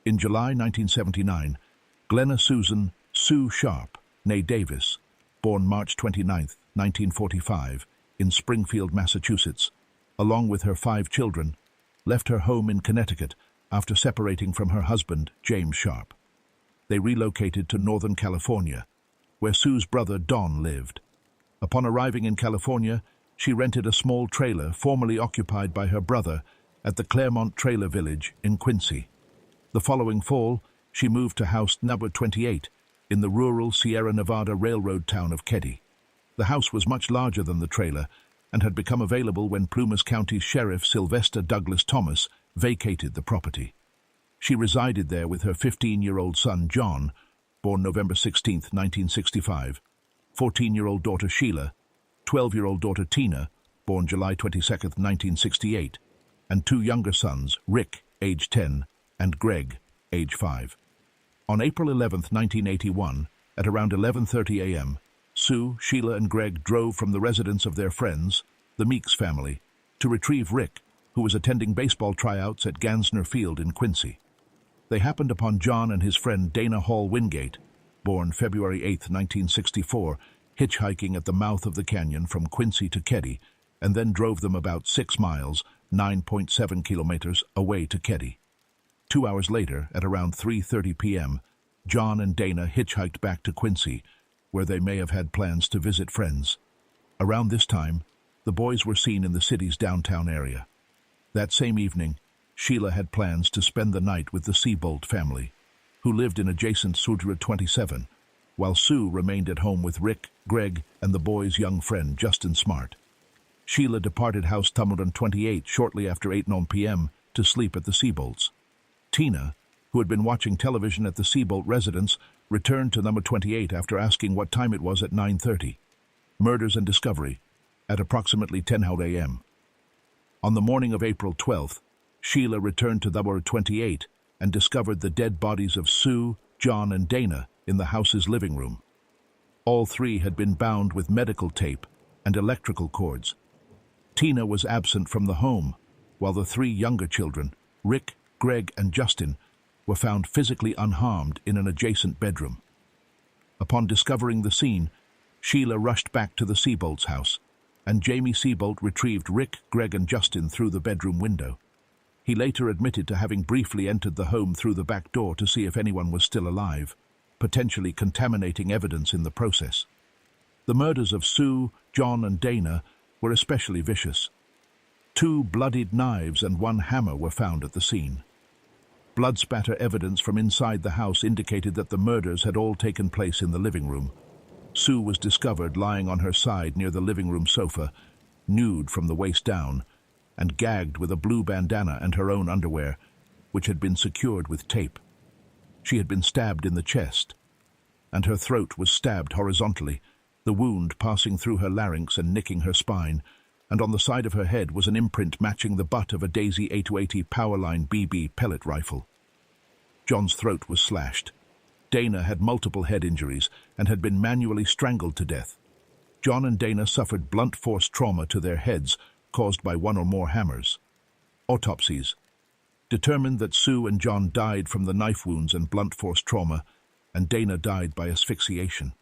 In July 1979, Glenna Susan Sue Sharp, née Davis, born March 29, 1945, in Springfield, Massachusetts, along with her 5 children, left her home in Connecticut after separating from her husband, James Sharp. They relocated to Northern California, where Sue's brother Don lived. Upon arriving in California, she rented a small trailer formerly occupied by her brother at the Claremont Trailer Village in Quincy. The following fall, she moved to house number 28 in the rural Sierra Nevada railroad town of Keddie. The house was much larger than the trailer and had become available when Plumas County Sheriff Sylvester Douglas Thomas vacated the property. She resided there with her 15-year-old son John, born November 16, 1965, 14-year-old daughter Sheila, 12-year-old daughter Tina, born July 22, 1968, and 2 younger sons, Rick, age 10, and Greg, age 5. On April 11, 1981, at around 11:30 a.m., Sue, Sheila, and Greg drove from the residence of their friends, the Meeks family, to retrieve Rick, who was attending baseball tryouts at Gansner Field in Quincy. They happened upon John and his friend Dana Hall Wingate, born February 8, 1964, hitchhiking at the mouth of the canyon from Quincy to Keddie, and then drove them about 6 miles, 9.7 kilometers, away to Keddie. 2 hours later, at around 3:30 p.m., John and Dana hitchhiked back to Quincy, where they may have had plans to visit friends. Around this time, the boys were seen in the city's downtown area. That same evening, Sheila had plans to spend the night with the Seabolt family, who lived in adjacent Sudra 27, while Sue remained at home with Rick, Greg, and the boys' young friend Justin Smart. Sheila departed house number 28 shortly after 8 p.m. to sleep at the Seabolts. Tina, who had been watching television at the Seabolt residence, returned to number 28 after asking what time it was at 9:30. Murders and discovery, at approximately 10 a.m. On the morning of April 12th, Sheila returned to number 28 and discovered the dead bodies of Sue, John, and Dana in the house's living room. All 3 had been bound with medical tape and electrical cords. Tina was absent from the home, while the 3 younger children, Rick, Greg, and Justin, were found physically unharmed in an adjacent bedroom. Upon discovering the scene, Sheila rushed back to the Seabolt's house, and Jamie Seabolt retrieved Rick, Greg, and Justin through the bedroom window. He later admitted to having briefly entered the home through the back door to see if anyone was still alive, potentially contaminating evidence in the process. The murders of Sue, John, and Dana were especially vicious. 2 bloodied knives and 1 hammer were found at the scene. Blood spatter evidence from inside the house indicated that the murders had all taken place in the living room. Sue was discovered lying on her side near the living room sofa, nude from the waist down, and gagged with a blue bandana and her own underwear, which had been secured with tape. She had been stabbed in the chest, and her throat was stabbed horizontally, the wound passing through her larynx and nicking her spine, and on the side of her head was an imprint matching the butt of a Daisy 880 Powerline BB pellet rifle. John's throat was slashed. Dana had multiple head injuries and had been manually strangled to death. John and Dana suffered blunt force trauma to their heads caused by 1 or more hammers. Autopsies determined that Sue and John died from the knife wounds and blunt force trauma, and Dana died by asphyxiation.